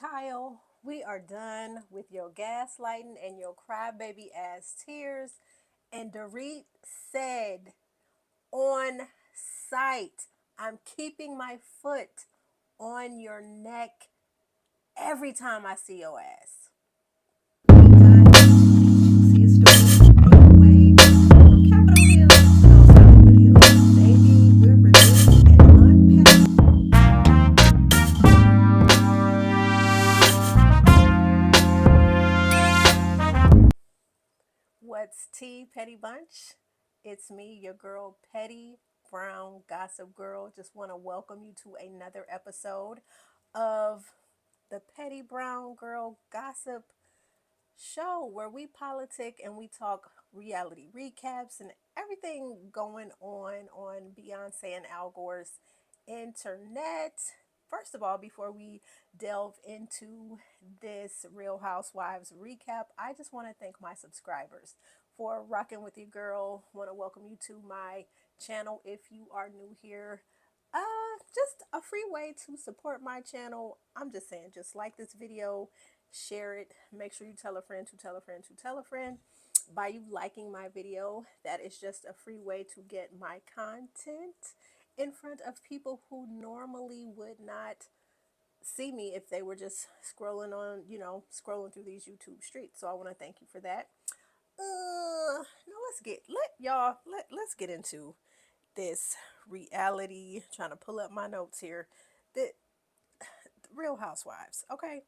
Kyle, we are done with your gaslighting and your crybaby ass tears. And Dorit said on site, I'm keeping my foot on your neck every time I see your ass. See a story away from Capitol Hill to Southwood Hill. Baby, we're reviewing and unpacking. What's tea, Petty Bunch? It's me, your girl, Petty Brown Gossip Girl. Just want to welcome you to another episode of the Petty Brown Girl Gossip Show, where we politic and we talk reality recaps and everything going on Beyonce and Al Gore's internet. First of all, before we delve into this Real Housewives recap, I just want to thank my subscribers for rocking with your girl. Want to welcome you to my channel if you are new here. Just a free way to support my channel. I'm just saying, just like this video, share it, make sure you tell a friend to tell a friend to tell a friend. By you liking my video, that is just a free way to get my content in front of people who normally would not see me if they were just scrolling on, scrolling through these YouTube streets. So I want to thank you for that. Now let's get into this reality. Trying to pull up my notes here. The Real Housewives. Okay,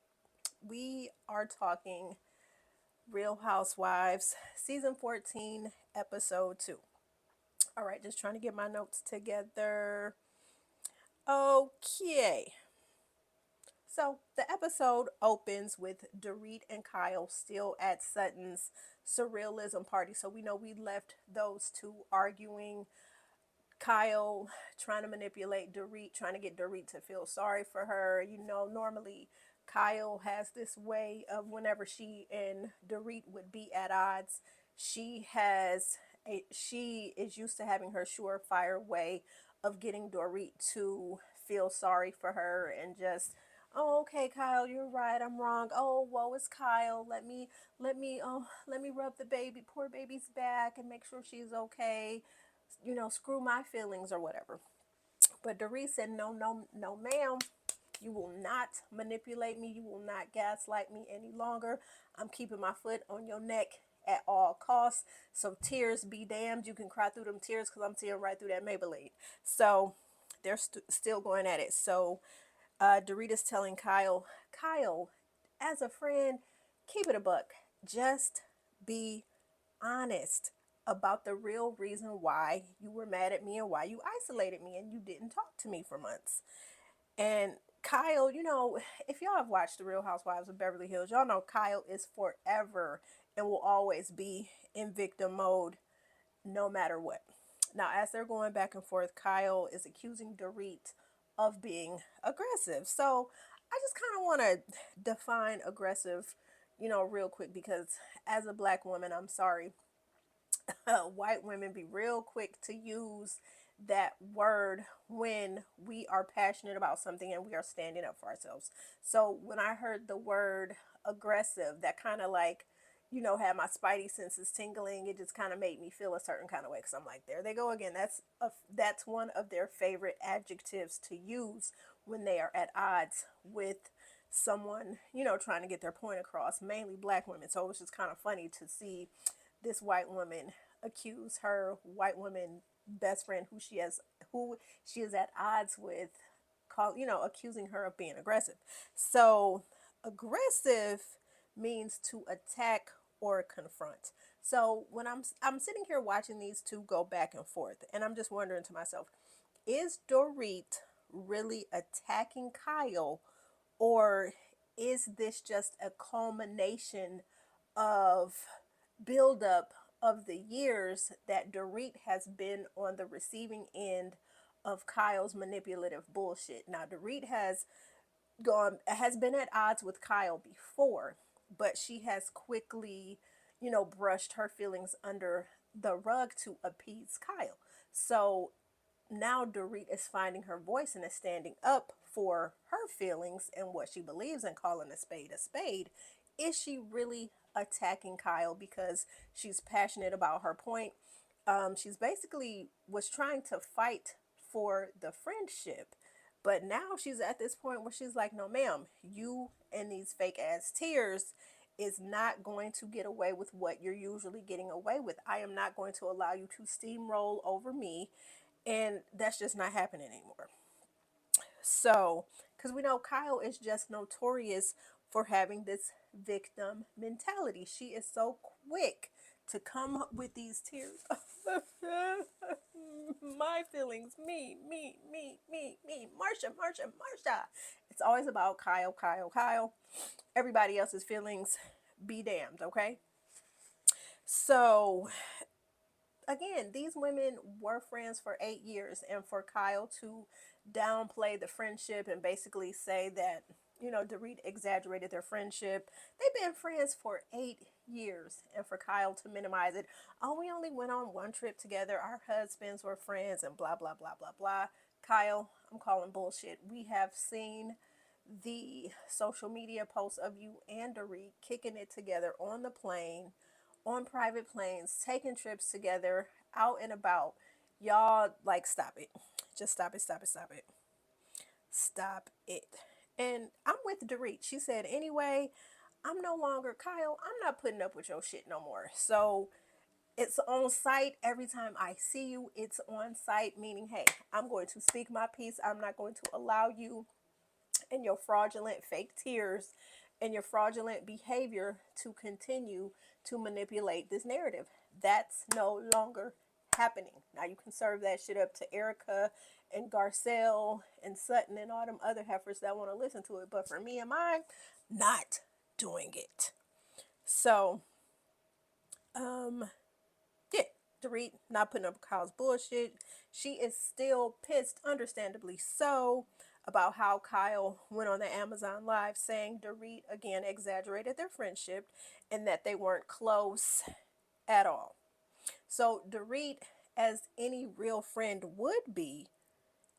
we are talking Real Housewives season 14, episode 2. All right, just trying to get my notes together. Okay. So the episode opens with Dorit and Kyle still at Sutton's surrealism party. So we know we left those two arguing. Kyle trying to manipulate Dorit, trying to get Dorit to feel sorry for her. Normally Kyle has this way of whenever she and Dorit would be at odds, she is used to having her surefire way of getting Dorit to feel sorry for her and just, oh, okay, Kyle, you're right, I'm wrong. Oh, woe is Kyle. Let me rub the poor baby's back and make sure she's okay. Screw my feelings or whatever. But Dorit said, no, no, no, ma'am. You will not manipulate me. You will not gaslight me any longer. I'm keeping my foot on your neck at all costs. So tears be damned. You can cry through them tears because I'm tearing right through that Maybelline. So they're still going at it. So Dorit is telling Kyle, as a friend, keep it a buck. Just be honest about the real reason why you were mad at me and why you isolated me and you didn't talk to me for months. And Kyle, if y'all have watched The Real Housewives of Beverly Hills, y'all know Kyle is forever and will always be in victim mode no matter what. Now, as they're going back and forth, Kyle is accusing Dorit of being aggressive. So I just kind of want to define aggressive, real quick, because as a black woman, I'm sorry, white women be real quick to use that word when we are passionate about something and we are standing up for ourselves. So when I heard the word aggressive, that kind of like, had my spidey senses tingling. It just kind of made me feel a certain kind of way because I'm like, there they go again. That's one of their favorite adjectives to use when they are at odds with someone, trying to get their point across, mainly black women. So it was just kind of funny to see this white woman accuse her white woman best friend who she is at odds with, accusing her of being aggressive. So aggressive means to attack or confront. So when I'm sitting here watching these two go back and forth, and I'm just wondering to myself, is Dorit really attacking Kyle, or is this just a culmination of buildup of the years that Dorit has been on the receiving end of Kyle's manipulative bullshit? Now, Dorit has been at odds with Kyle before, but she has quickly, brushed her feelings under the rug to appease Kyle. So now Dorit is finding her voice and is standing up for her feelings and what she believes in, calling a spade a spade, is she really attacking Kyle because she's passionate about her point? She's basically was trying to fight for the friendship, but now she's at this point where she's like, no ma'am, you and these fake ass tears is not going to get away with what you're usually getting away with. I am not going to allow you to steamroll over me, and that's just not happening anymore. So, because we know Kyle is just notorious for having this victim mentality. She is so quick to come up with these tears. My feelings, me, Marsha, Marsha, Marsha. It's always about Kyle, Kyle, Kyle. Everybody else's feelings, be damned, okay? So, again, these women were friends for 8 years, and for Kyle to downplay the friendship and basically say that, Dorit exaggerated their friendship. They've been friends for 8 years, and for Kyle to minimize it, oh, we only went on one trip together, our husbands were friends, and blah, blah, blah, blah, blah. Kyle, I'm calling bullshit. We have seen the social media posts of you and Dorit kicking it together on the plane, on private planes, taking trips together, out and about. Y'all, like, stop it. Just stop it, stop it, stop it. Stop it. And I'm with Dorit. She said, anyway, I'm no longer Kyle. I'm not putting up with your shit no more. So it's on site every time I see you. It's on site, meaning, hey, I'm going to speak my piece. I'm not going to allow you and your fraudulent fake tears and your fraudulent behavior to continue to manipulate this narrative. That's no longer happening. Now you can serve that shit up to Erika and Garcelle and Sutton and all them other heifers that want to listen to it. But for me and mine, not doing it. So, yeah, Dorit not putting up Kyle's bullshit. She is still pissed, understandably so, about how Kyle went on the Amazon Live saying Dorit again exaggerated their friendship and that they weren't close at all. So Dorit, as any real friend would be,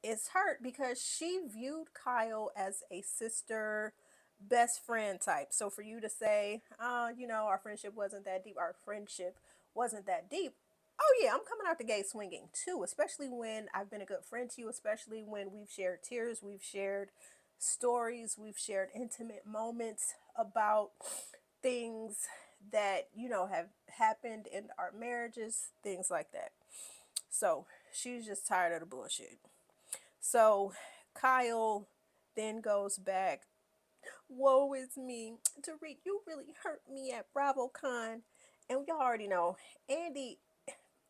is hurt because she viewed Kyle as a sister, best friend type. So for you to say, our friendship wasn't that deep, our friendship wasn't that deep. Oh yeah, I'm coming out the gate swinging too, especially when I've been a good friend to you, especially when we've shared tears, we've shared stories, we've shared intimate moments about things that, have happened in our marriages, things like that. So she's just tired of the bullshit. So Kyle then goes back. Woe is me. Dorit, you really hurt me at BravoCon. And y'all already know, Andy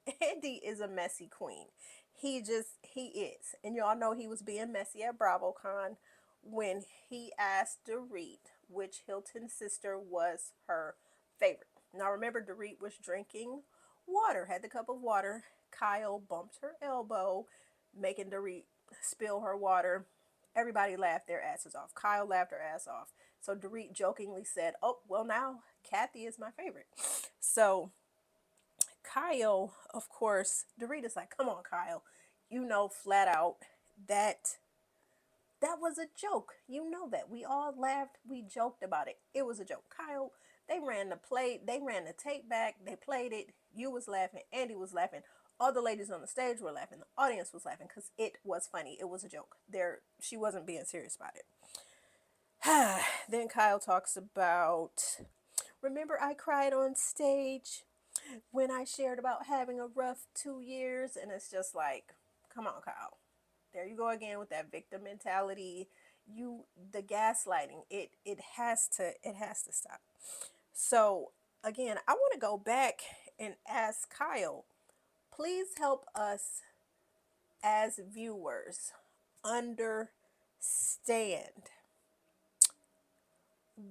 is a messy queen. He is. And y'all know he was being messy at BravoCon when he asked Dorit which Hilton sister was her favorite. Now remember, Dorit was drinking water, had the cup of water. Kyle bumped her elbow, making Dorit spill her water. Everybody laughed their asses off. Kyle laughed her ass off. So Dorit jokingly said, oh, well, now Kathy is my favorite. So Kyle, of course, Dorit is like, come on, Kyle. Flat out that was a joke. You know that. We all laughed. We joked about it. It was a joke. Kyle, they ran the tape back. They played it. You was laughing. Andy was laughing. All the ladies on the stage were laughing. The audience was laughing because it was funny. It was a joke. She wasn't being serious about it. Then Kyle talks about, remember I cried on stage when I shared about having a rough 2 years, and it's just like, come on, Kyle. There you go again with that victim mentality. The gaslighting. It has to stop. So again, I want to go back and ask Kyle, please help us as viewers understand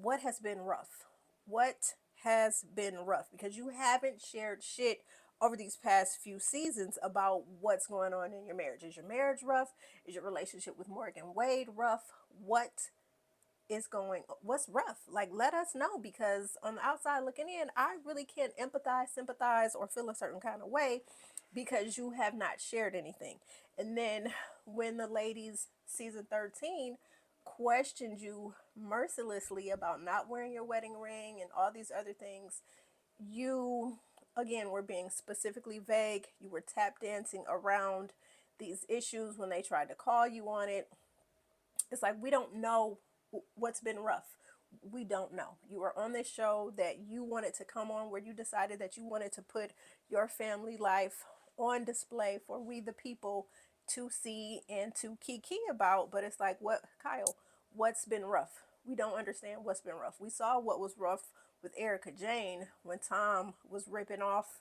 what has been rough. What has been rough? Because you haven't shared shit over these past few seasons about what's going on in your marriage. Is your marriage rough? Is your relationship with Morgan Wade rough? What's rough? Like, let us know, because on the outside looking in, I really can't empathize, sympathize, or feel a certain kind of way because you have not shared anything. And then when the ladies season 13 questioned you mercilessly about not wearing your wedding ring and all these other things, you again were being specifically vague. You were tap dancing around these issues when they tried to call you on it. It's like we don't know what's been rough. We don't know. You were on this show that you wanted to come on, where you decided that you wanted to put your family life on display for we the people to see and to kiki about. But it's like, what, Kyle, what's been rough? We don't understand what's been rough. We saw what was rough with Erika Jane when Tom was ripping off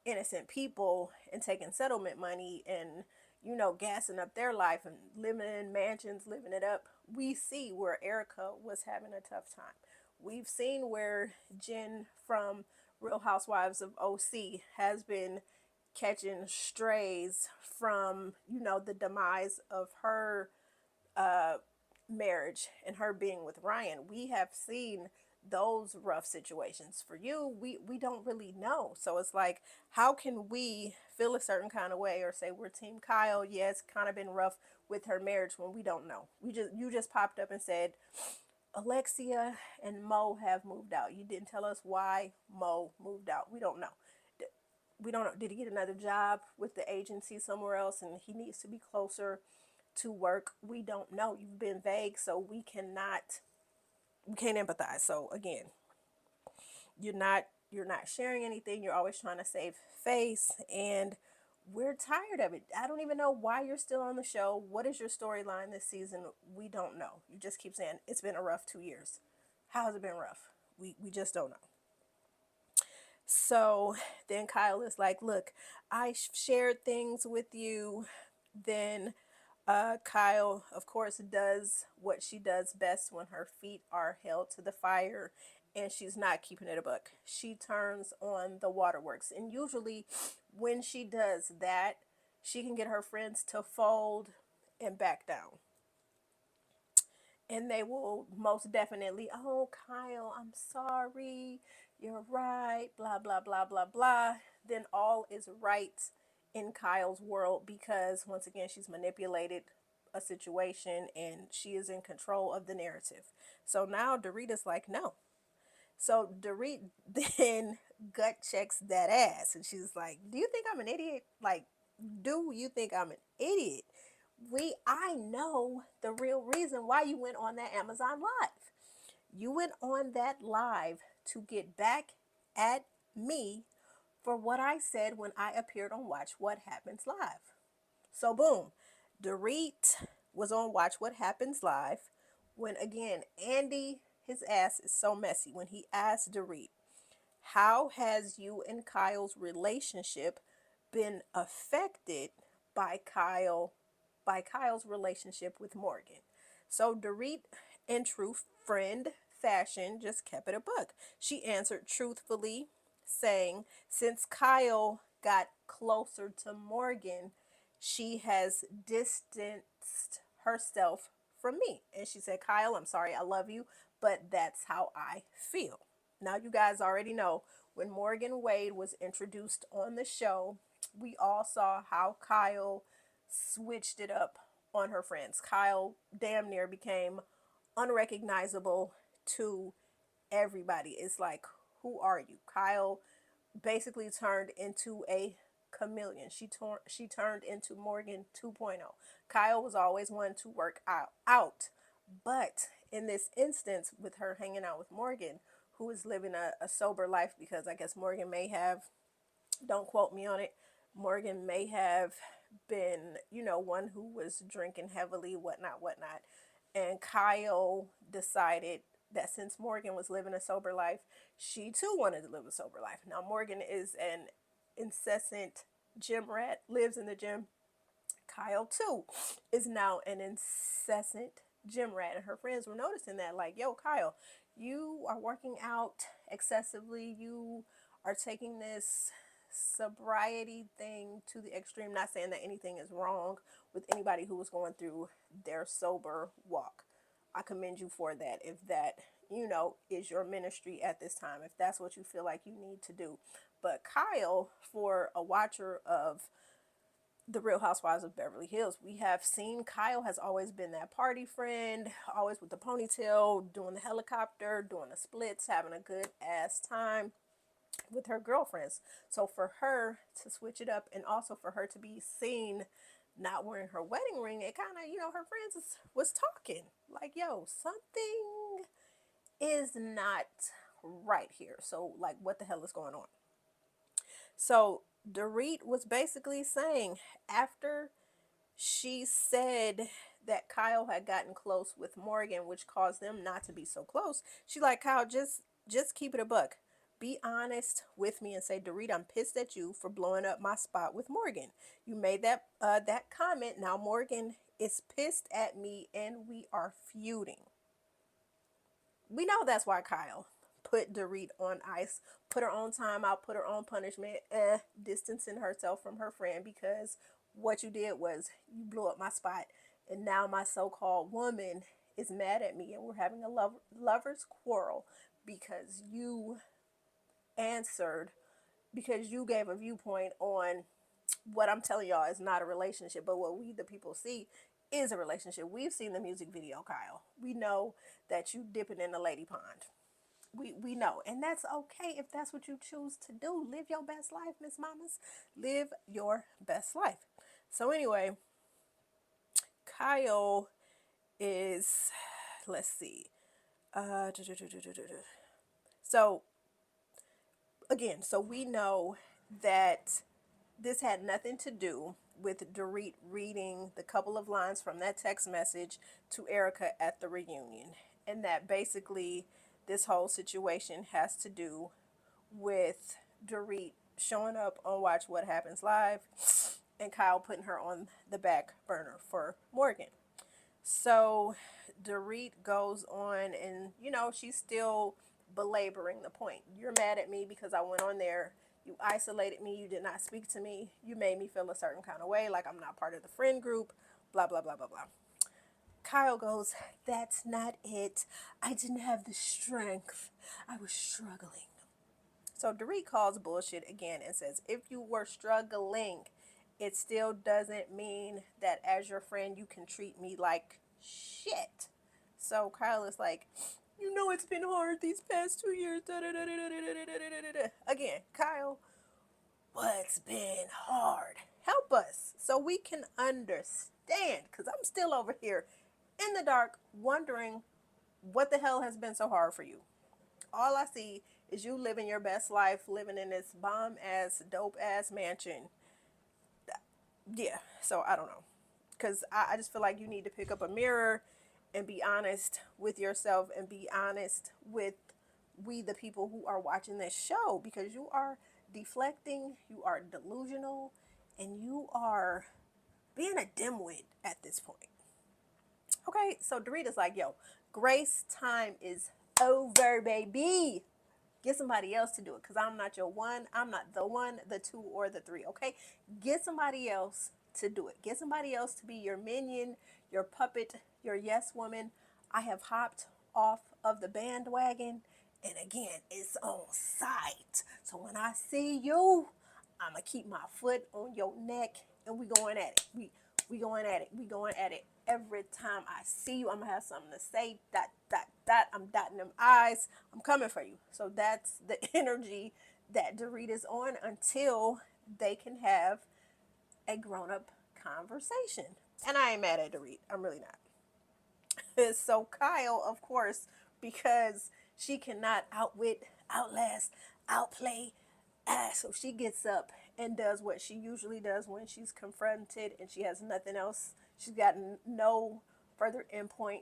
innocent people and taking settlement money and, you know, gassing up their life and living in mansions, living it up. We see where Erika was having a tough time. We've seen where Jen from Real Housewives of OC has been catching strays from, you know, the demise of her uh, marriage and her being with Ryan. We have seen those rough situations. For you, we don't really know. So it's like, how can we feel a certain kind of way or say we're team Kyle? Yeah, it's kind of been rough with her marriage when we don't know. You just popped up and said Alexia and Mo have moved out. You didn't tell us why Mo moved out. We don't know. We don't know. Did he get another job with the agency somewhere else and he needs to be closer to work? We don't know. You've been vague, so we can't empathize. So again, you're not sharing anything. You're always trying to save face, and we're tired of it. I don't even know why you're still on the show. What is your storyline this season? We don't know. You just keep saying it's been a rough 2 years. How has it been rough? We just don't know. So then Kyle is like, look, I shared things with you. Then Kyle, of course, does what she does best when her feet are held to the fire and she's not keeping it a buck. She turns on the waterworks. And usually, when she does that, she can get her friends to fold and back down. And they will most definitely, oh, Kyle, I'm sorry. You're right. Blah, blah, blah, blah, blah. Then all is right in Kyle's world because, once again, she's manipulated a situation and she is in control of the narrative. So now Dorita's like, no. So Dorit then gut checks that ass and she's like, do you think I'm an idiot? Like, do you think I'm an idiot? I know the real reason why you went on that Amazon Live. You went on that live to get back at me for what I said when I appeared on Watch What Happens Live. So boom, Dorit was on Watch What Happens Live when again Andy, his ass is so messy when he asked Dorit, how has you and Kyle's relationship been affected by Kyle's relationship with Morgan? So Dorit, in true friend fashion, just kept it a buck. She answered truthfully, saying, since Kyle got closer to Morgan, she has distanced herself from me. And she said, Kyle, I'm sorry, I love you, but that's how I feel. Now, you guys already know when Morgan Wade was introduced on the show, we all saw how Kyle switched it up on her friends. Kyle damn near became unrecognizable to everybody. It's like, who are you? Kyle basically turned into a chameleon. She turned into Morgan 2.0. Kyle was always one to work out. But in this instance, with her hanging out with Morgan, who is living a sober life, because I guess Morgan may have, don't quote me on it, Morgan may have been, you know, one who was drinking heavily, whatnot. And Kyle decided that since Morgan was living a sober life, she too wanted to live a sober life. Now, Morgan is an incessant gym rat, lives in the gym. Kyle too is now an incessant gym rat, and her friends were noticing that, like, yo, Kyle, you are working out excessively. You are taking this sobriety thing to the extreme. Not saying that anything is wrong with anybody who was going through their sober walk. I commend you for that. If that, you know, is your ministry at this time, if that's what you feel like you need to do. But Kyle, for a watcher of the Real Housewives of Beverly Hills, we have seen Kyle has always been that party friend, always with the ponytail, doing the helicopter, doing the splits, having a good ass time with her girlfriends. So for her to switch it up, and also for her to be seen not wearing her wedding ring, it kind of, her friends was talking like, yo, something is not right here. So, like, what the hell is going on? So Dorit was basically saying, after she said that Kyle had gotten close with Morgan, which caused them not to be so close, she like, Kyle, just keep it a buck. Be honest with me and say, Dorit, I'm pissed at you for blowing up my spot with Morgan. You made that comment. Now Morgan is pissed at me and we are feuding. We know that's why Kyle put Dorit on ice, put her on timeout, put her on punishment, distancing herself from her friend, because what you did was you blew up my spot, and now my so-called woman is mad at me, and we're having a lover's quarrel because you answered, because you gave a viewpoint on what I'm telling y'all is not a relationship, but what we the people see is a relationship. We've seen the music video, Kyle. We know that you dipping in the lady pond. We know, and that's okay if that's what you choose to do. Live your best life, Miss Mamas. Live your best life. So anyway, Kyle is, let's see, so again, so we know that this had nothing to do with Dorit reading the couple of lines from that text message to Erika at the reunion, and that basically this whole situation has to do with Dorit showing up on Watch What Happens Live and Kyle putting her on the back burner for Morgan. So Dorit goes on, and she's still belaboring the point. You're mad at me because I went on there. You isolated me. You did not speak to me. You made me feel a certain kind of way, like I'm not part of the friend group. Blah, blah, blah, blah, blah. Kyle goes, that's not it. I didn't have the strength. I was struggling. So Dorit calls bullshit again and says, if you were struggling, it still doesn't mean that as your friend you can treat me like shit. So Kyle is like, it's been hard these past 2 years. Again, Kyle, what's been hard? Help us so we can understand, because I'm still over here in the dark wondering what the hell has been so hard for you. All I see is you living your best life, living in this bomb ass, dope ass mansion. Yeah, so I don't know. Because I just feel like you need to pick up a mirror and be honest with yourself and be honest with we, the people who are watching this show, because you are deflecting, you are delusional, and you are being a dimwit at this point. Okay, so Dorita's like, yo, Grace time is over, baby. Get somebody else to do it, because I'm not your one. I'm not the one, the two, or the three, okay? Get somebody else to do it. Get somebody else to be your minion, your puppet, your yes woman. I have hopped off of the bandwagon, and again, it's on sight. So when I see you, I'm going to keep my foot on your neck, and we going at it. We going at it. We going at it. Every time I see you, I'm going to have something to say. Dot, dot, dot. I'm dotting them I's. I'm coming for you. So that's the energy that Dorita's on until they can have a grown-up conversation. And I ain't mad at Dorit. I'm really not. So Kyle, of course, because she cannot outwit, outlast, outplay, so she gets up and does what she usually does when she's confronted and she has nothing else. She's got no further endpoint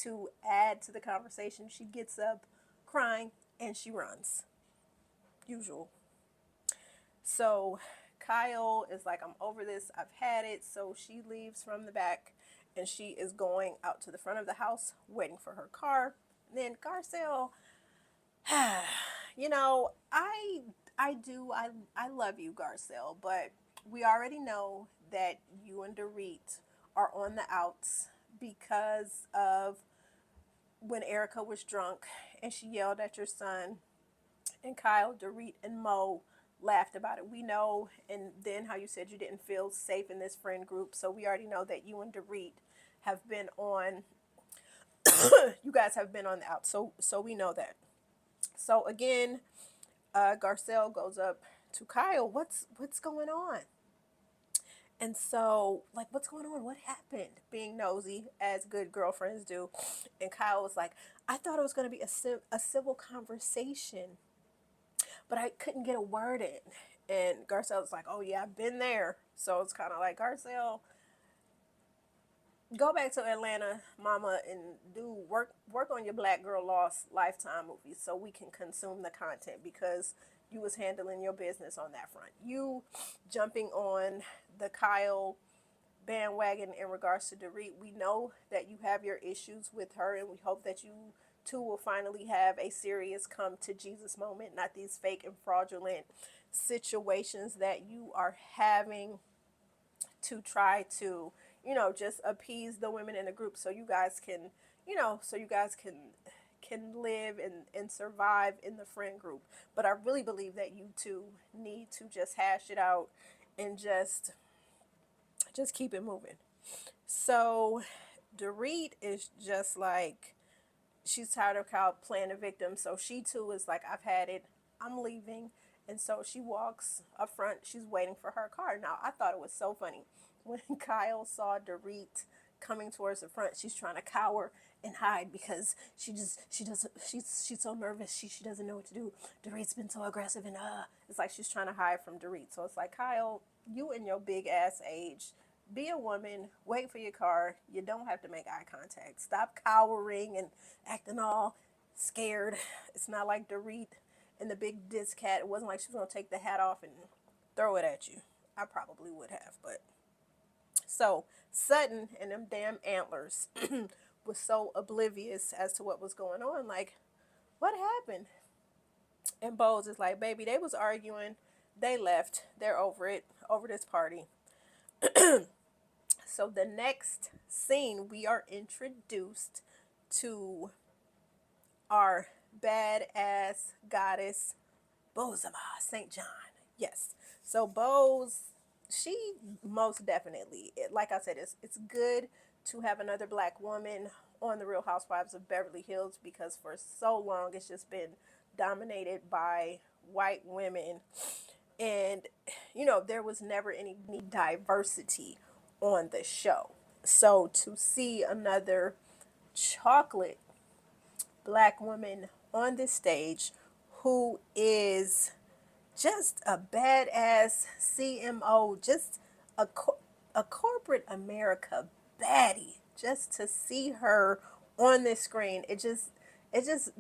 to add to the conversation. She gets up crying and she runs. Usual. So Kyle is like, I'm over this. I've had it. So she leaves from the back and she is going out to the front of the house waiting for her car. And then Garcelle, I love you, Garcelle, but we already know that you and Dorit are on the outs because of when Erika was drunk and she yelled at your son, and Kyle, Dorit, and Mo laughed about it. We know, and then how you said you didn't feel safe in this friend group. So we already know that you and Dorit have been on, you guys have been on the out. So we know that. So again, Garcelle goes up to Kyle. What's going on? And so, like, what's going on? What happened? Being nosy, as good girlfriends do. And Kyle was like, I thought it was going to be a civil conversation, but I couldn't get a word in. And Garcelle was like, oh, yeah, I've been there. So it's kind of like, Garcelle, go back to Atlanta, mama, and do work on your Black Girl Lost Lifetime movies so we can consume the content, because you was handling your business on that front. You jumping on the Kyle bandwagon in regards to Dorit. We know that you have your issues with her, and we hope that you two will finally have a serious come to Jesus moment, not these fake and fraudulent situations that you are having to try to, just appease the women in the group so you guys can, so you guys can live and survive in the friend group. But I really believe that you two need to just hash it out and just keep it moving. So Dorit is just like, she's tired of Kyle playing the victim. So she too is like, I've had it. I'm leaving. And so she walks up front. She's waiting for her car. Now, I thought it was so funny. When Kyle saw Dorit coming towards the front, she's trying to cower and hide because she's so nervous. She doesn't know what to do. Dorit's been so aggressive, and it's like she's trying to hide from Dorit. So it's like, Kyle, you in your big ass age, be a woman, wait for your car. You don't have to make eye contact. Stop cowering and acting all scared. It's not like Dorit and the big disc hat. It wasn't like she was going to take the hat off and throw it at you. I probably would have, but. So Sutton and them damn antlers was so oblivious as to what was going on. Like, what happened? And Bose is like, baby, they was arguing. They left. They're over it, over this party. So the next scene, we are introduced to our badass goddess, Bozema St. John. Yes. So Bose, she most definitely, like I said, it's good to have another Black woman on the Real Housewives of Beverly Hills, because for so long it's just been dominated by white women, and there was never any diversity on the show. So to see another chocolate Black woman on this stage who is just a badass CMO, just a corporate America baddie, just to see her on this screen, it just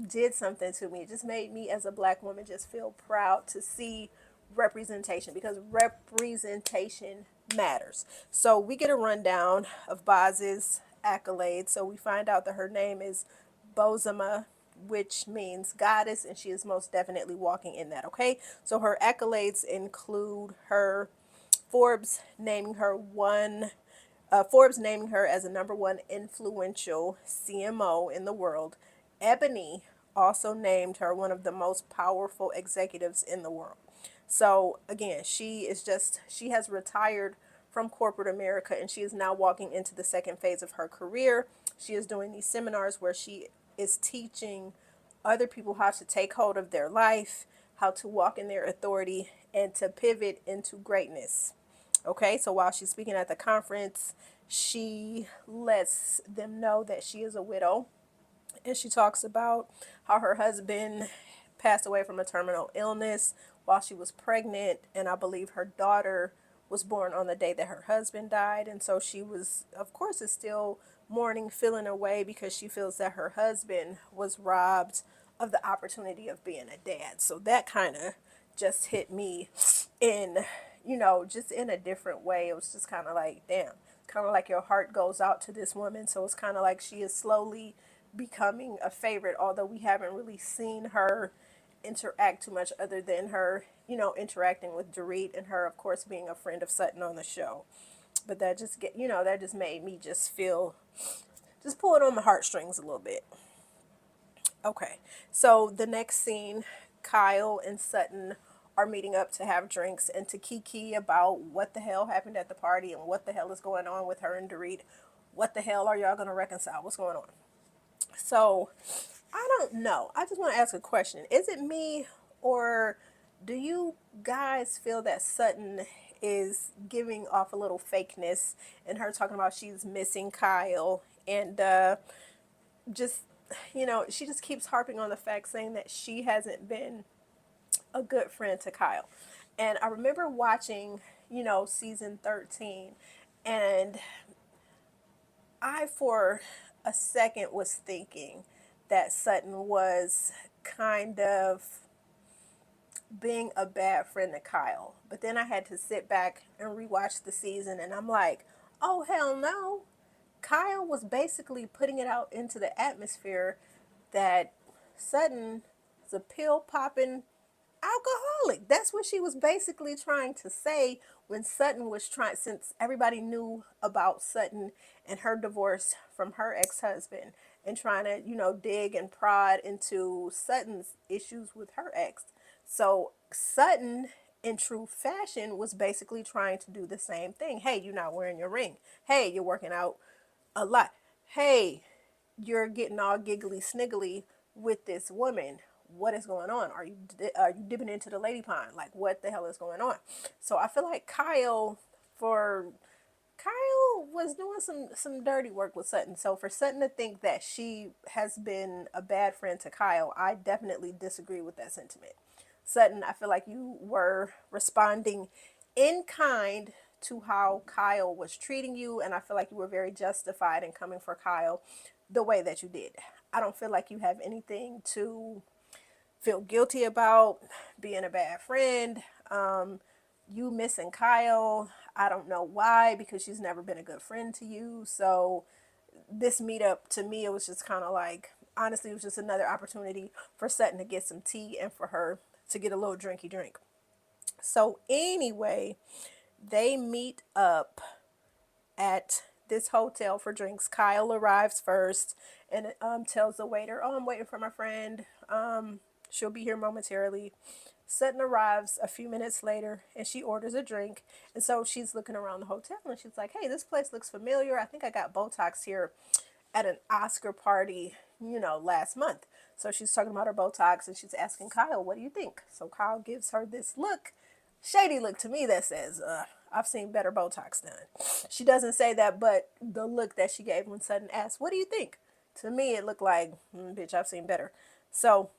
did something to me. It just made me as a Black woman just feel proud to see representation, because representation matters. So we get a rundown of Boz's accolades. So we find out that her name is Bozema, which means goddess, and she is most definitely walking in that. Okay, so her accolades include her Forbes naming her as a #1 influential CMO in the world. Ebony also named her one of the most powerful executives in the world. So again, she has retired from corporate America, and she is now walking into the second phase of her career. She is doing these seminars where she is teaching other people how to take hold of their life, how to walk in their authority, and to pivot into greatness. Okay, so while she's speaking at the conference, she lets them know that she is a widow, and she talks about how her husband passed away from a terminal illness while she was pregnant, and I believe her daughter was born on the day that her husband died. And so she was, of course, is still mourning, feeling her way, because she feels that her husband was robbed of the opportunity of being a dad. So that kind of just hit me in, just in a different way. It was just kind of like, damn, kind of like your heart goes out to this woman. So it's kind of like she is slowly becoming a favorite, although we haven't really seen her interact too much, other than her, interacting with Dorit, and her, of course, being a friend of Sutton on the show. But that just made me just feel, just pull it on my heartstrings a little bit. Okay, so the next scene, Kyle and Sutton are meeting up to have drinks and to kiki about what the hell happened at the party and what the hell is going on with her and Dorit. What the hell are y'all going to reconcile? What's going on? So I don't know. I just want to ask a question. Is it me, or do you guys feel that Sutton is giving off a little fakeness and her talking about she's missing Kyle and just, she just keeps harping on the fact saying that she hasn't been a good friend to Kyle. And I remember watching, season 13, and I, for a second, was thinking that Sutton was kind of being a bad friend to Kyle. But then I had to sit back and rewatch the season, and I'm like, oh, hell no. Kyle was basically putting it out into the atmosphere that Sutton is a pill popping alcoholic. That's what she was basically trying to say when Sutton was trying, since everybody knew about Sutton and her divorce from her ex-husband, and trying to, dig and prod into Sutton's issues with her ex. So Sutton, in true fashion, was basically trying to do the same thing. Hey, you're not wearing your ring. Hey, you're working out a lot. Hey, you're getting all giggly sniggly with this woman. What is going on? Are you dipping into the lady pond? Like, what the hell is going on? So I feel like Kyle was doing some dirty work with Sutton. So for Sutton to think that she has been a bad friend to Kyle, I definitely disagree with that sentiment. Sutton, I feel like you were responding in kind to how Kyle was treating you, and I feel like you were very justified in coming for Kyle the way that you did. I don't feel like you have anything to feel guilty about being a bad friend. You missing Kyle, I don't know why, because she's never been a good friend to you. So this meetup, to me, it was just kind of like, honestly, it was just another opportunity for Sutton to get some tea and for her to get a little drinky drink. So anyway, they meet up at this hotel for drinks. Kyle arrives first and tells the waiter, "Oh, I'm waiting for my friend. She'll be here momentarily." Sutton arrives a few minutes later and she orders a drink. And so she's looking around the hotel and she's like, "Hey, this place looks familiar. I think I got Botox here at an Oscar party, last month." So she's talking about her Botox and she's asking Kyle, "What do you think?" So Kyle gives her this look, shady look to me, that says, "I've seen better Botox done." She doesn't say that, but the look that she gave when Sutton asked, "What do you think?" To me, it looked like, bitch, I've seen better. So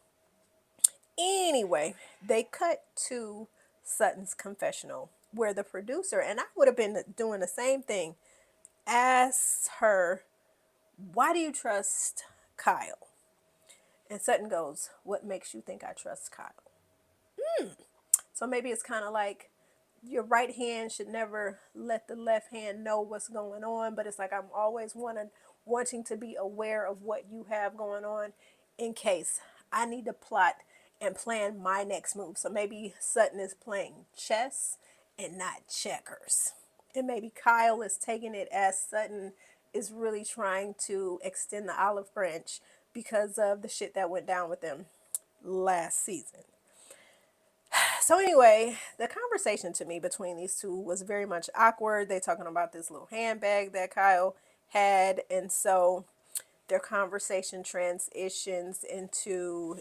anyway, they cut to Sutton's confessional where the producer, and I would have been doing the same thing, asks her, "Why do you trust Kyle?" And Sutton goes, "What makes you think I trust Kyle?" So maybe it's kind of like your right hand should never let the left hand know what's going on, but it's like I'm always wanting to be aware of what you have going on in case I need to plot and plan my next move. So maybe Sutton is playing chess and not checkers. And maybe Kyle is taking it as Sutton is really trying to extend the olive branch because of the shit that went down with them last season. So anyway, the conversation to me between these two was very much awkward. They talking about this little handbag that Kyle had, and so their conversation transitions into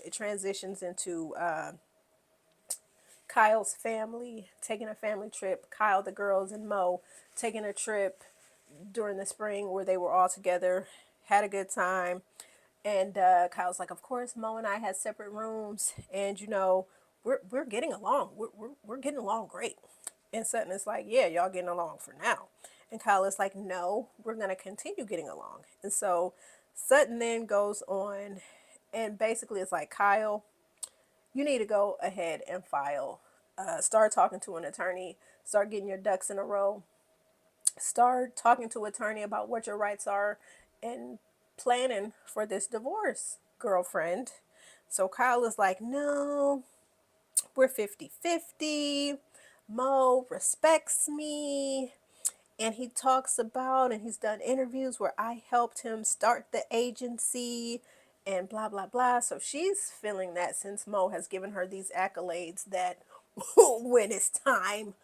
Kyle's family taking a family trip. Kyle, the girls, and Mo taking a trip during the spring where they were all together, had a good time. And Kyle's like, "Of course, Mo and I had separate rooms, and we're getting along. We're getting along great." And Sutton is like, "Yeah, y'all getting along for now." And Kyle is like, "No, we're gonna continue getting along." And so Sutton then goes on, and basically it's like, "Kyle, you need to go ahead and start talking to an attorney, start getting your ducks in a row, start talking to an attorney about what your rights are, and planning for this divorce, girlfriend." So Kyle is like, "No, we're 50-50. Mo respects me." And he talks about, and he's done interviews where I helped him start the agency and blah, blah, blah. So she's feeling that since Mo has given her these accolades that when it's time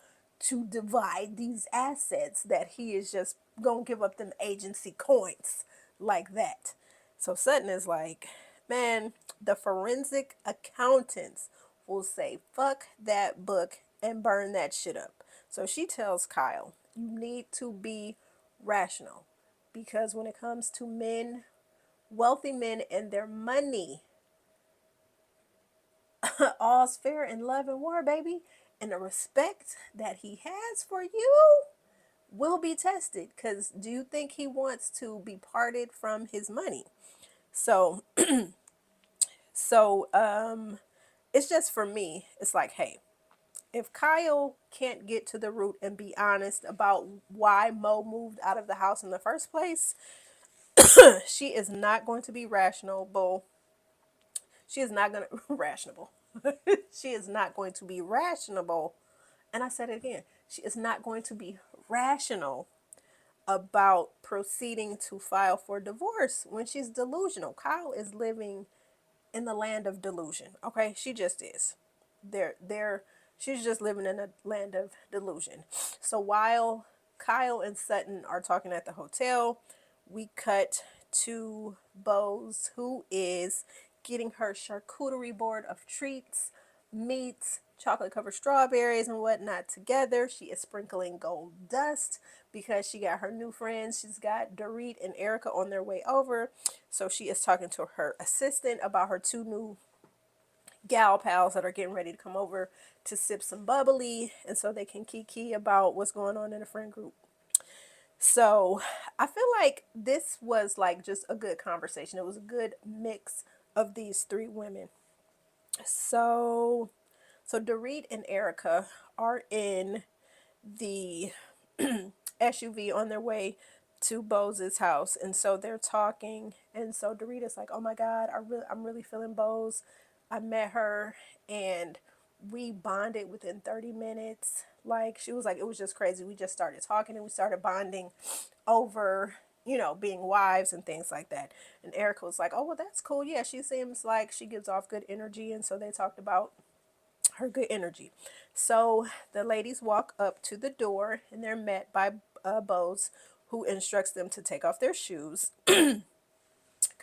to divide these assets, that he is just gonna give up them agency coins like that. So Sutton is like, man, the forensic accountants will say fuck that book and burn that shit up. So she tells Kyle, you need to be rational, because when it comes to men, wealthy men and their money, all's fair in love and war, baby. And the respect that he has for you will be tested. Because do you think he wants to be parted from his money? So, so it's just, for me, it's like, hey, if Kyle can't get to the root and be honest about why Mo moved out of the house in the first place, she is not going to be rational. She is not going to rational. She is not going to be rational. And I said it again. She is not going to be rational about proceeding to file for divorce when she's delusional. Kyle is living in the land of delusion. Okay, she just is. There, she's just living in a land of delusion. So while Kyle and Sutton are talking at the hotel, we cut to Bose, who is getting her charcuterie board of treats, meats, chocolate covered strawberries, and whatnot together. She is sprinkling gold dust because she got her new friends. She's got Dorit and Erika on their way over. So she is talking to her assistant about her two new gal pals that are getting ready to come over to sip some bubbly, and so they can kiki about what's going on in the friend group. So I feel like this was like just a good conversation. It was a good mix of these three women. So Dorit and Erika are in the SUV on their way to Bose's house, and so they're talking, and so Dorita's like, "Oh my God, I'm really feeling Bose. I met her, and we bonded within 30 minutes. Like, she was like, it was just crazy. We just started talking and we started bonding over, being wives and things like that." And Erica was like, "Oh, well, that's cool. Yeah, she seems like she gives off good energy." And so they talked about her good energy. So the ladies walk up to the door and they're met by Bose, who instructs them to take off their shoes. Because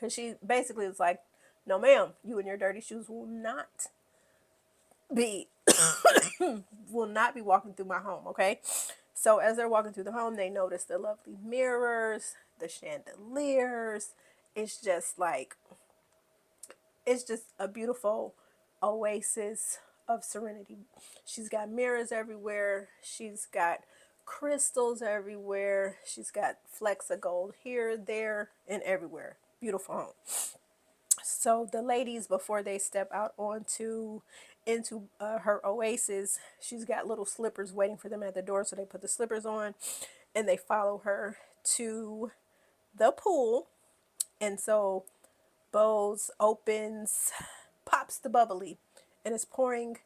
she basically is like, "No, ma'am, you and your dirty shoes be will not be walking through my home, okay?" So as they're walking through the home, they notice the lovely mirrors, the chandeliers. It's just like, it's just a beautiful oasis of serenity. She's got mirrors everywhere. She's got crystals everywhere. She's got flecks of gold here, there, and everywhere. Beautiful home. So the ladies, before they step out onto into her oasis, she's got little slippers waiting for them at the door. So they put the slippers on and they follow her to the pool. And so Bose opens, pops the bubbly, and is pouring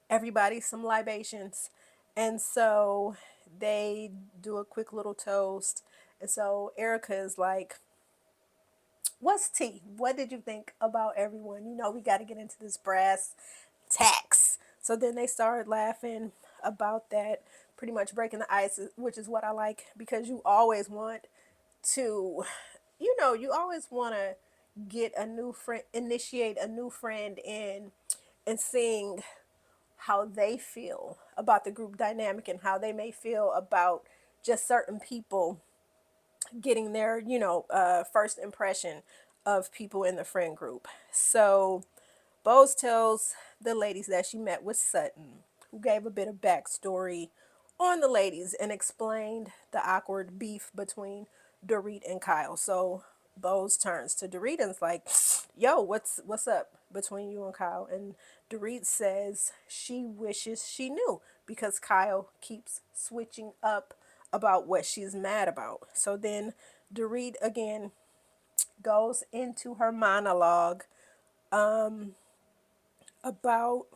everybody some libations. And so they do a quick little toast. And so Erika is like, "What's tea? What did you think about everyone? We got to get into this brass tacks." So then they started laughing about that, pretty much breaking the ice, which is what I like, because you always want to, you always want to get a new friend, initiate a new friend in, and seeing how they feel about the group dynamic and how they may feel about just certain people getting their, first impression of people in the friend group. So Bose tells the ladies that she met with Sutton, who gave a bit of backstory on the ladies and explained the awkward beef between Dorit and Kyle. So Bose turns to Dorit and is like, "Yo, what's up between you and Kyle?" And Dorit says she wishes she knew because Kyle keeps switching up about what she's mad about. So then Dorit again goes into her monologue about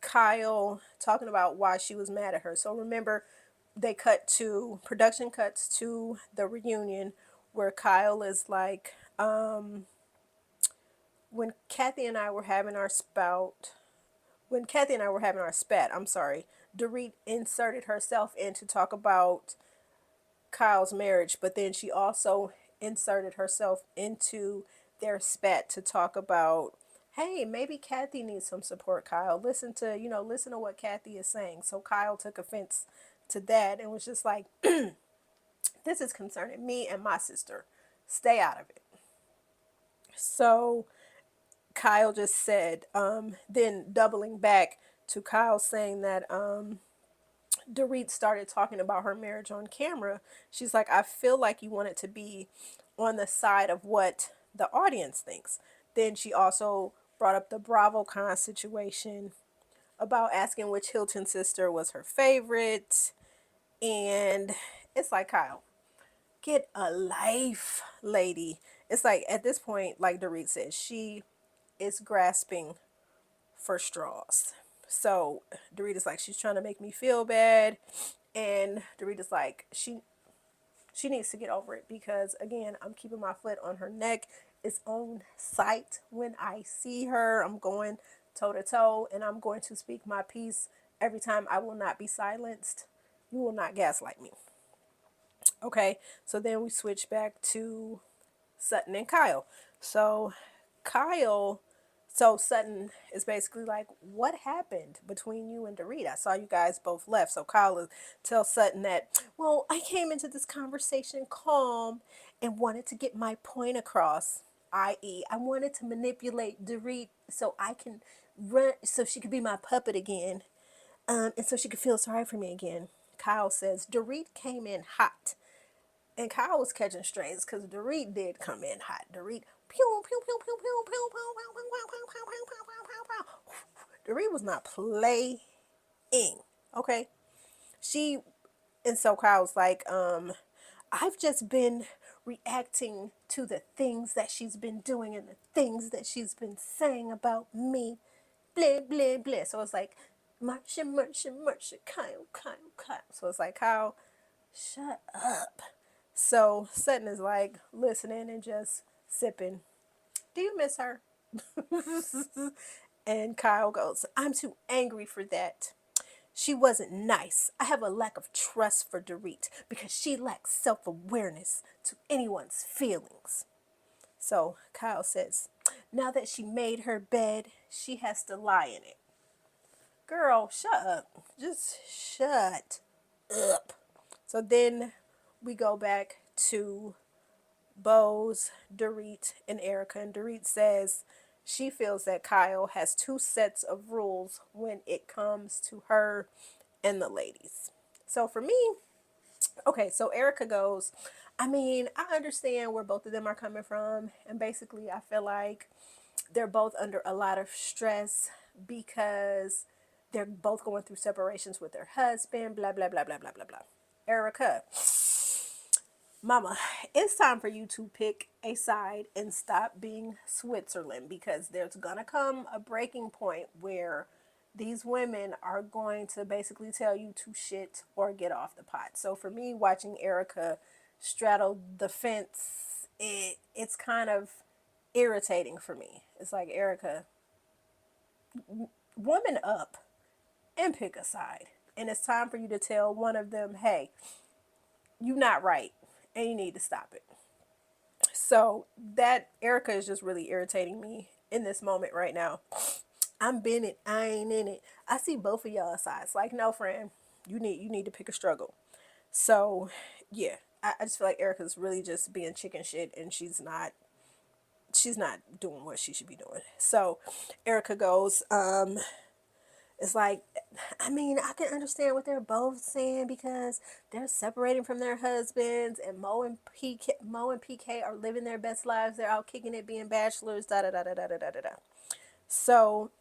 Kyle talking about why she was mad at her. So remember, production cuts to the reunion where Kyle is like, when Kathy and I were having our spout, when Kathy and I were having our spat, I'm sorry, Dorit inserted herself in to talk about Kyle's marriage, but then she also inserted herself into their spat to talk about, hey, maybe Kathy needs some support, Kyle. Listen to what Kathy is saying. So Kyle took offense to that and was just like, this is concerning me and my sister. Stay out of it. So Kyle just said, then doubling back to Kyle saying that Dorit started talking about her marriage on camera. She's like, I feel like you want it to be on the side of what the audience thinks. Then she also brought up the BravoCon situation about asking which Hilton sister was her favorite. And it's like, Kyle, get a life, lady. It's like at this point, like Dorit says, she is grasping for straws. So Dorita's like, she's trying to make me feel bad. And Dorita's like, she needs to get over it because again, I'm keeping my foot on her neck. It's on sight when I see her. I'm going toe to toe and I'm going to speak my piece every time. I will not be silenced. You will not gaslight me. Okay, so then we switch back to Sutton and Kyle. So Kyle, so Sutton is basically like, what happened between you and Dorit? I saw you guys both left. So Kyle tells Sutton that, well, I came into this conversation calm and wanted to get my point across, i.e., I wanted to manipulate Dorit so I can run, so she could be my puppet again, and so she could feel sorry for me again. Kyle says, Dorit came in hot. And Kyle was catching strays because Dorit did come in hot. Dorit, pew, pew, pew, pew, pew, pew, pew, pew, pew, pew, pew, pew, pew, pew, pew. Dorit was not playing. Okay. She, and so Kyle's like, I've just been reacting to the things that she's been doing and the things that she's been saying about me. Blah, blah, blah. So it's like, Marsha, Marsha, Marsha, Kyle, Kyle, Kyle. So it's like, Kyle, shut up. So Sutton is like listening and just sipping. Do you miss her? And Kyle goes, I'm too angry for that. She wasn't nice. I have a lack of trust for Dorit because she lacks self awareness to anyone's feelings. So Kyle says, now that she made her bed, she has to lie in it. Girl, shut up. Just shut up. So then we go back to Bose, Dorit, and Erika. And Dorit says she feels that Kyle has two sets of rules when it comes to her and the ladies. So for me, okay, so Erika goes, I mean, I understand where both of them are coming from. And basically, I feel like they're both under a lot of stress because they're both going through separations with their husband, blah, blah, blah, blah, blah, blah, blah. Erika, Mama, it's time for you to pick a side and stop being Switzerland because there's going to come a breaking point where these women are going to basically tell you to shit or get off the pot. So for me, watching Erika straddle the fence, it's kind of irritating for me. It's like, Erika, woman up and pick a side. And it's time for you to tell one of them, hey, you're not right and you need to stop it. So that Erika is just really irritating me in this moment right now. I'm been it, I ain't in it. I see both of y'all sides. Like, no, friend, you need to pick a struggle. So yeah, I just feel like Erika's really just being chicken shit and she's not doing what she should be doing. So Erika goes, it's like, I mean, I can understand what they're both saying because they're separating from their husbands, and Mo and PK are living their best lives. They're out kicking it, being bachelors. Da da da da da da da da. So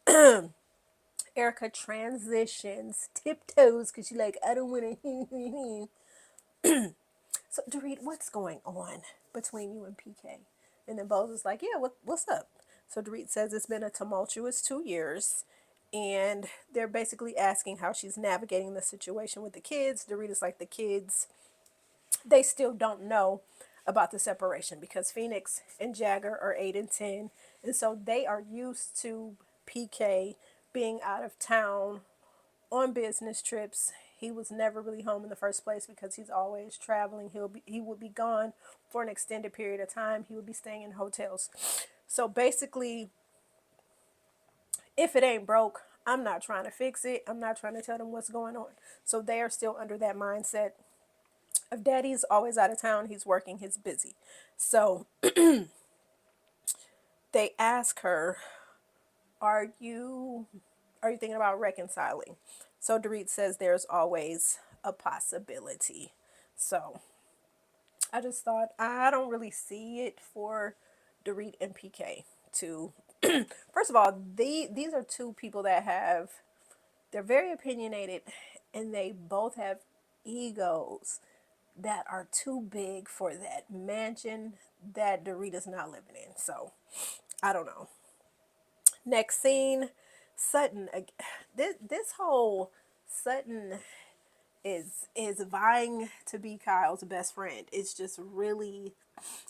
Erika transitions, tiptoes, because she's like, I don't want to. So Dorit, what's going on between you and PK? And then Bose is like, yeah, what's up? So Dorit says it's been a tumultuous 2 years. And they're basically asking how she's navigating the situation with the kids. Dorit is like, the kids, they still don't know about the separation because Phoenix and Jagger are 8 and 10. And so they are used to PK being out of town on business trips. He was never really home in the first place because he's always traveling. He would be gone for an extended period of time. He would be staying in hotels. So basically, if it ain't broke, I'm not trying to fix it. I'm not trying to tell them what's going on. So they are still under that mindset of daddy's always out of town. He's working, he's busy. So they ask her, are you thinking about reconciling? So Dorit says there's always a possibility. So I just thought I don't really see it for Dorit and PK to first of all, these are two people that have, they're very opinionated, and they both have egos that are too big for that mansion that Dorit is not living in. So I don't know. Next scene, Sutton. This whole Sutton is vying to be Kyle's best friend. It's just really,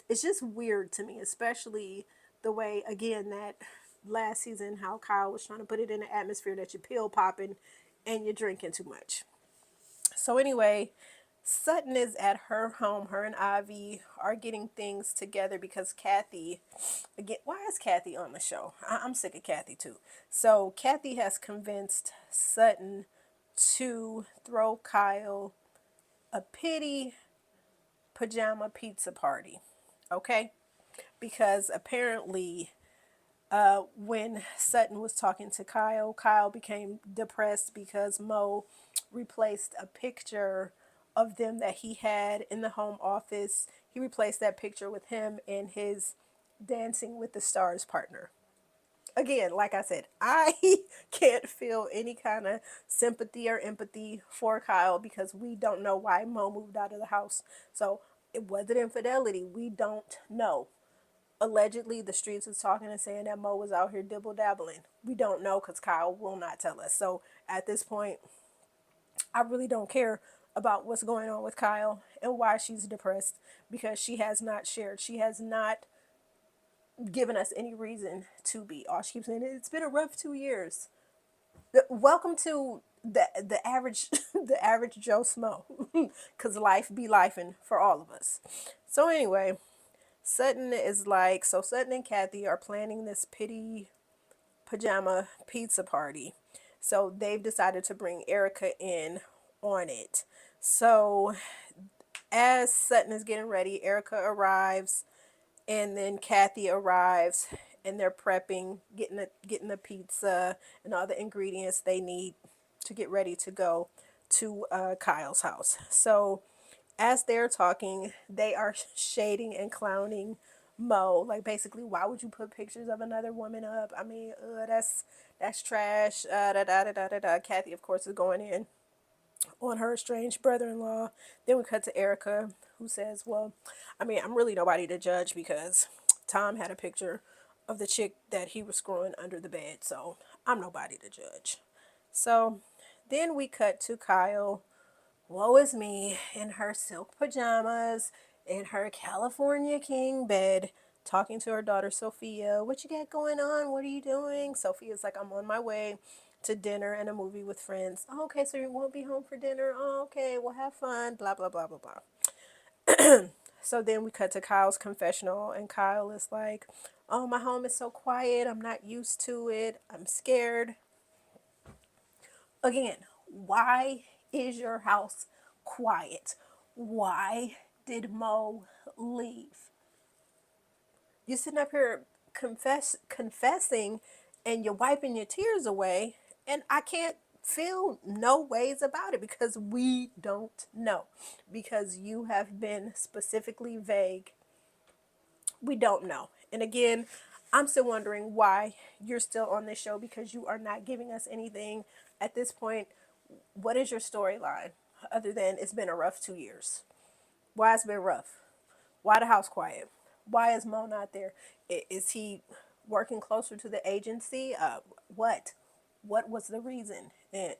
it's just weird to me, especially the way, again, that last season, how Kyle was trying to put it in the atmosphere that you're pill popping and you're drinking too much. So anyway, Sutton is at her home. Her and Ivy are getting things together because Kathy, again, why is Kathy on the show? I'm sick of Kathy too. So Kathy has convinced Sutton to throw Kyle a pity pajama pizza party. Okay? Because apparently when Sutton was talking to Kyle, Kyle became depressed because Mo replaced a picture of them that he had in the home office. He replaced that picture with him and his Dancing with the Stars partner. Again, like I said, I can't feel any kind of sympathy or empathy for Kyle because we don't know why Mo moved out of the house. So it wasn't infidelity. We don't know. Allegedly, the streets is talking and saying that Mo was out here dibble dabbling. We don't know because Kyle will not tell us. So at this point, I really don't care about what's going on with Kyle and why she's depressed because she has not shared. She has not given us any reason to be. All she keeps saying, it's been a rough 2 years. Welcome to the average the average Joe Smo, because life be lifing for all of us. So anyway, Sutton is like, so Sutton and Kathy are planning this pity pajama pizza party. So they've decided to bring Erika in on it. So as Sutton is getting ready, Erika arrives, and then Kathy arrives, and they're prepping, getting the pizza and all the ingredients they need to get ready to go to Kyle's house. So as they're talking, they are shading and clowning Mo. Like basically, why would you put pictures of another woman up? I mean, that's trash. Da, da, da, da, da, da. Kathy, of course, is going in on her estranged brother-in-law. Then we cut to Erika, who says, well, I mean, I'm really nobody to judge because Tom had a picture of the chick that he was screwing under the bed, so I'm nobody to judge. So then we cut to Kyle, woe is me, in her silk pajamas, in her California king bed, talking to her daughter Sophia. What you got going on? What are you doing? Sophia's like, I'm on my way to dinner and a movie with friends. Oh, okay, so you won't be home for dinner? Oh, okay, well, have fun. Blah, blah, blah, blah, blah. So then we cut to Kyle's confessional, and Kyle is like, oh, my home is so quiet. I'm not used to it. I'm scared. Again, why is your house quiet? Why did Mo leave? You're sitting up here confessing, and you're wiping your tears away, and I can't feel no ways about it because we don't know. Because you have been specifically vague. We don't know. And again, I'm still wondering why you're still on this show because you are not giving us anything at this point. What is your storyline other than it's been a rough 2 years? Why it's been rough? Why the house quiet? Why is Mo not there? Is he working closer to the agency? What? What was the reason? In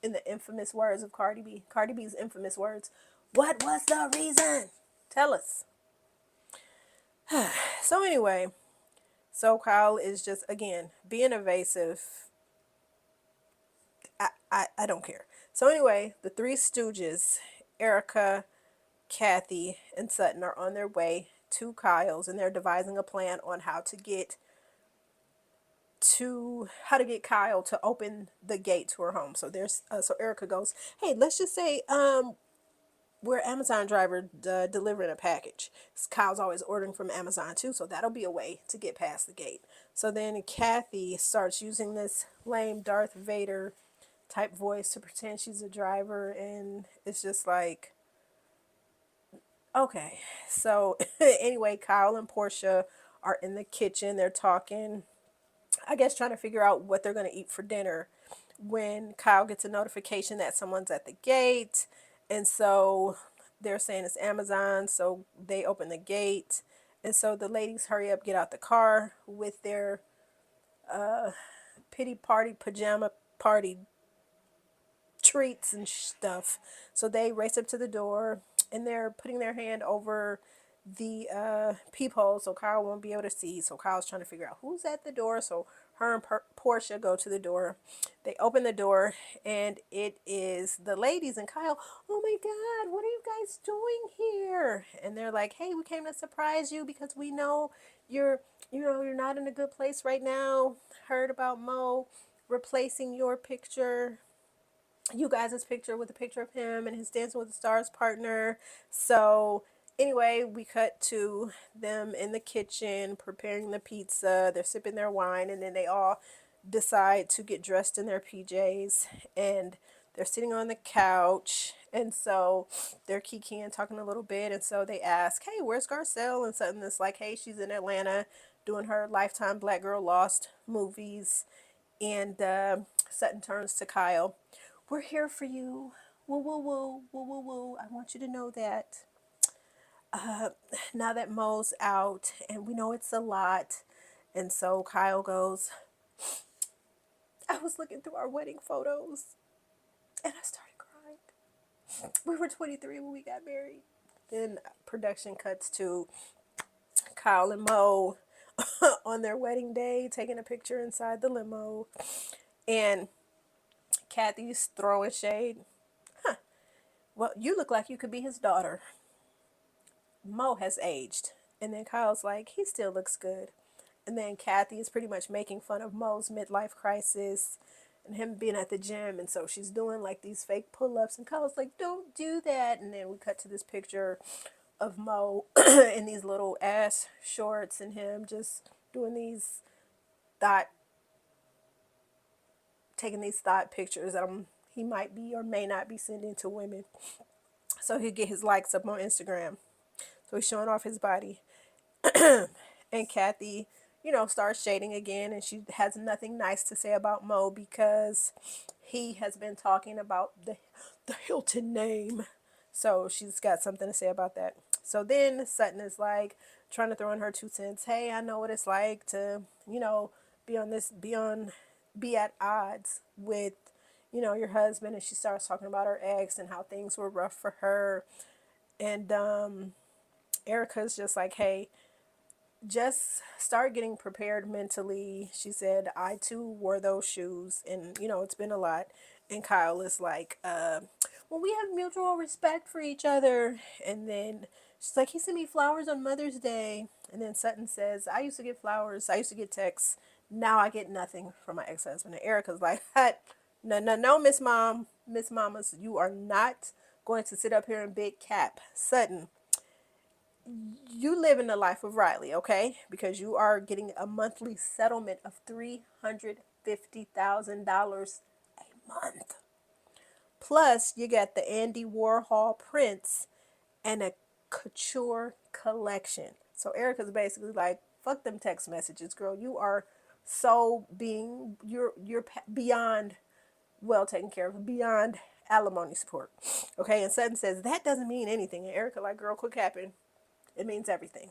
the infamous words of Cardi B, Cardi B's infamous words, what was the reason? Tell us. So anyway, so Kyle is just, again, being evasive, I don't care. So anyway, the three stooges, Erika, Kathy, and Sutton, are on their way to Kyle's, and they're devising a plan on how to get Kyle to open the gate to her home. So there's so Erika goes, hey, let's just say we're an Amazon driver delivering a package. Kyle's always ordering from Amazon too, so that'll be a way to get past the gate. So then Kathy starts using this lame Darth Vader type voice to pretend she's a driver, and it's just like, okay. So anyway, Kyle and Portia are in the kitchen. They're talking, I guess, trying to figure out what they're going to eat for dinner when Kyle gets a notification that someone's at the gate. And so they're saying it's Amazon. So they open the gate. And so the ladies hurry up, get out the car with their pity party, pajama party treats and stuff. So they race up to the door and they're putting their hand over the peephole so Kyle won't be able to see. So Kyle's trying to figure out who's at the door. So her and Portia go to the door. They open the door and it is the ladies and Kyle. Oh my God, what are you guys doing here? And they're like, hey, we came to surprise you because we know you're not in a good place right now. Heard about Mo replacing your picture, you guys' picture, with a picture of him and his Dancing with the Stars partner. So anyway, we cut to them in the kitchen preparing the pizza. They're sipping their wine, and then they all decide to get dressed in their PJs, and they're sitting on the couch. And so they're kikiing, talking a little bit. And so they ask, hey, where's Garcelle? And Sutton is like, hey, she's in Atlanta doing her Lifetime Black Girl Lost movies. And Sutton turns to Kyle. We're here for you. Woo, woo, woo, woo, woo, woo. I want you to know that now that Mo's out, and we know it's a lot. And so Kyle goes, I was looking through our wedding photos and I started crying. We were 23 when we got married. Then production cuts to Kyle and Mo on their wedding day, taking a picture inside the limo. And Kathy's throwing shade. Well, you look like you could be his daughter. Mo has aged. And then Kyle's like, he still looks good. And then Kathy is pretty much making fun of Mo's midlife crisis and him being at the gym. And so she's doing like these fake pull-ups. And Kyle's like, don't do that. And then we cut to this picture of Mo in these little ass shorts and him just doing these thought, taking these thought pictures that he might be or may not be sending to women. So he'll get his likes up on Instagram. So he's showing off his body. And Kathy, starts shading again, and she has nothing nice to say about Mo because he has been talking about the Hilton name. So she's got something to say about that. So then Sutton is like trying to throw in her 2 cents. Hey, I know what it's like to, be at odds with, your husband. And she starts talking about her ex and how things were rough for her. And Erika's just like, hey, just start getting prepared mentally. She said, I too wore those shoes, and it's been a lot. And Kyle is like, well, we have mutual respect for each other. And then she's like, he sent me flowers on Mother's Day. And then Sutton says, I used to get flowers, I used to get texts. Now I get nothing from my ex-husband. And Erica's like, no, no, no, Miss Mamas, you are not going to sit up here and big cap. Sutton, you live in the life of Riley, okay? Because you are getting a monthly settlement of $350,000 a month. Plus, you got the Andy Warhol prints and a couture collection. So Erica's basically like, fuck them text messages, girl. You are you're beyond well taken care of, beyond alimony support. Okay, and Sutton says that doesn't mean anything. And Erika like, girl, quit capping. It means everything.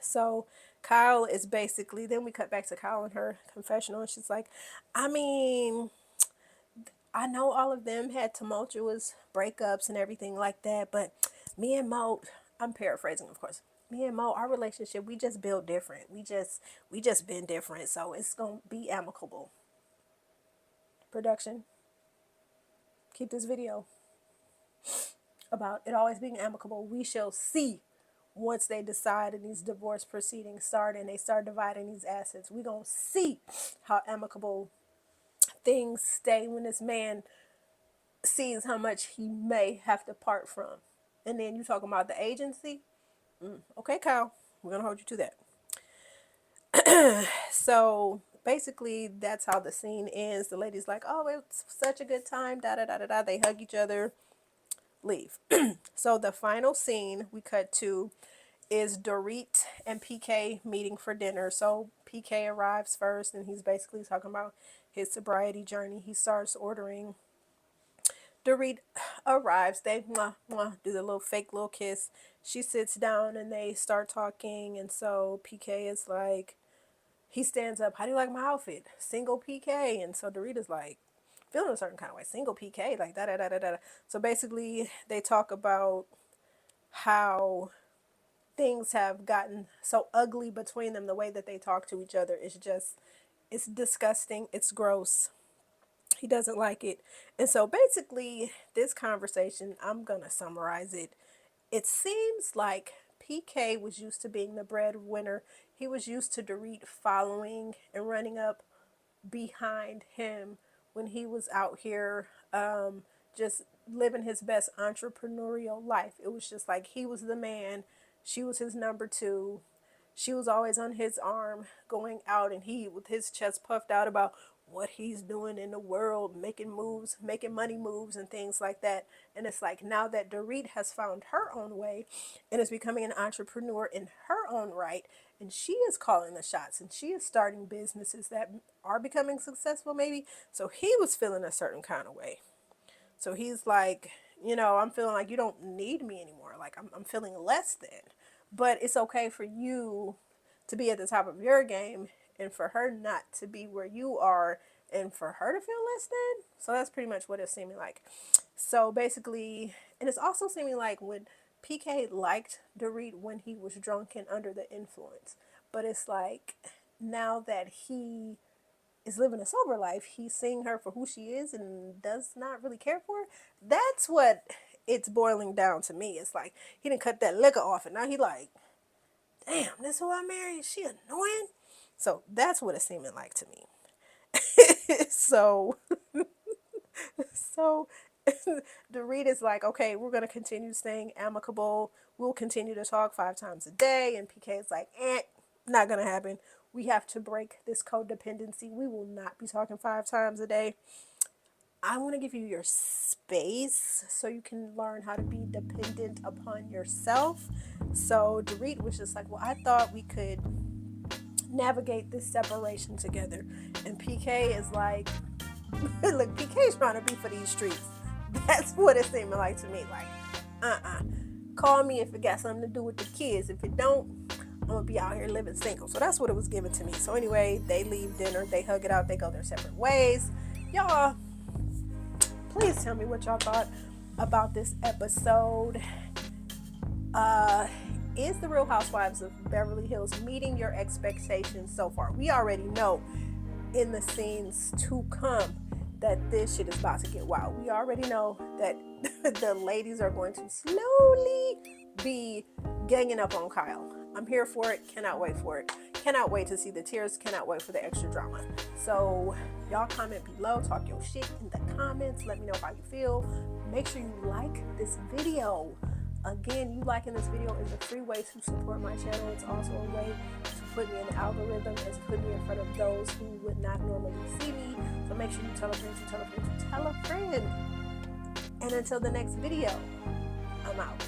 So Kyle is basically, then we cut back to Kyle and her confessional, and she's like, I mean, I know all of them had tumultuous breakups and everything like that, but me and Mo, I'm paraphrasing, of course. Me and Mo, our relationship, we just built different. We just been different, so it's gonna be amicable. Production, keep this video about it always being amicable. We shall see once they decide and these divorce proceedings start and they start dividing these assets. We're going to see how amicable things stay when this man sees how much he may have to part from. And then you talking about the agency? Okay, Kyle, we're going to hold you to that. So basically, that's how the scene ends. The lady's like, oh, it's such a good time, da da da da da. They hug each other, leave. So the final scene we cut to is Dorit and PK meeting for dinner. So PK arrives first and he's basically talking about his sobriety journey. He starts ordering. Dorit arrives. They mwah, mwah, do the little fake little kiss. She sits down and they start talking. And so PK is like, he stands up. How do you like my outfit? Single PK. And so Dorit is like, feeling a certain kind of way. Single PK, like da da da da da. So basically, they talk about how things have gotten so ugly between them. The way that they talk to each other is just, it's disgusting. It's gross. He doesn't like it. And so basically, this conversation, I'm going to summarize it. It seems like PK was used to being the breadwinner. He was used to Dorit following and running up behind him when he was out here just living his best entrepreneurial life. It was just like he was the man. She was his number two. She was always on his arm going out, and he with his chest puffed out about what he's doing in the world, making moves, making money moves and things like that. And it's like now that Dorit has found her own way and is becoming an entrepreneur in her own right, and she is calling the shots and she is starting businesses that are becoming successful maybe. So he was feeling a certain kind of way. So he's like, you know, I'm feeling like you don't need me anymore. Like I'm feeling less than. But it's okay for you to be at the top of your game and for her not to be where you are and for her to feel less than. So that's pretty much what it's seeming like. So basically, and it's also seeming like when PK liked Dorit when he was drunk and under the influence. But it's like now that he is living a sober life, he's seeing her for who she is and does not really care for her. That's what it's boiling down to me. It's like he didn't cut that liquor off and now he like, damn, this who I married? Is she annoying? So that's what it's seeming like to me. so Dorit is like, okay, we're going to continue staying amicable. We'll continue to talk 5 times a day. And PK is like, not going to happen. We have to break this codependency. We will not be talking 5 times a day. I want to give you your space so you can learn how to be dependent upon yourself. So Dorit was just like, well, I thought we could navigate this separation together. And PK is like, look, PK's trying to be for these streets. That's what it's seeming like to me. Like, call me if it got something to do with the kids. If it don't, I'm gonna be out here living single. So that's what it was given to me. So anyway, they leave dinner, they hug it out, they go their separate ways. Y'all, please tell me what y'all thought about this episode. Is the Real Housewives of Beverly Hills meeting your expectations so far? We already know in the scenes to come that this shit is about to get wild. We already know that the ladies are going to slowly be ganging up on Kyle. I'm here for it. Cannot wait for it. Cannot wait to see the tears. Cannot wait for the extra drama. So y'all comment below. Talk your shit in the comments. Let me know how you feel. Make sure you like this video. Again, you liking this video is a free way to support my channel. It's also a way to put me in the algorithm and to put me in front of those who would not normally see me. So make sure you tell a friend, you tell a friend, you tell a friend. And until the next video, I'm out.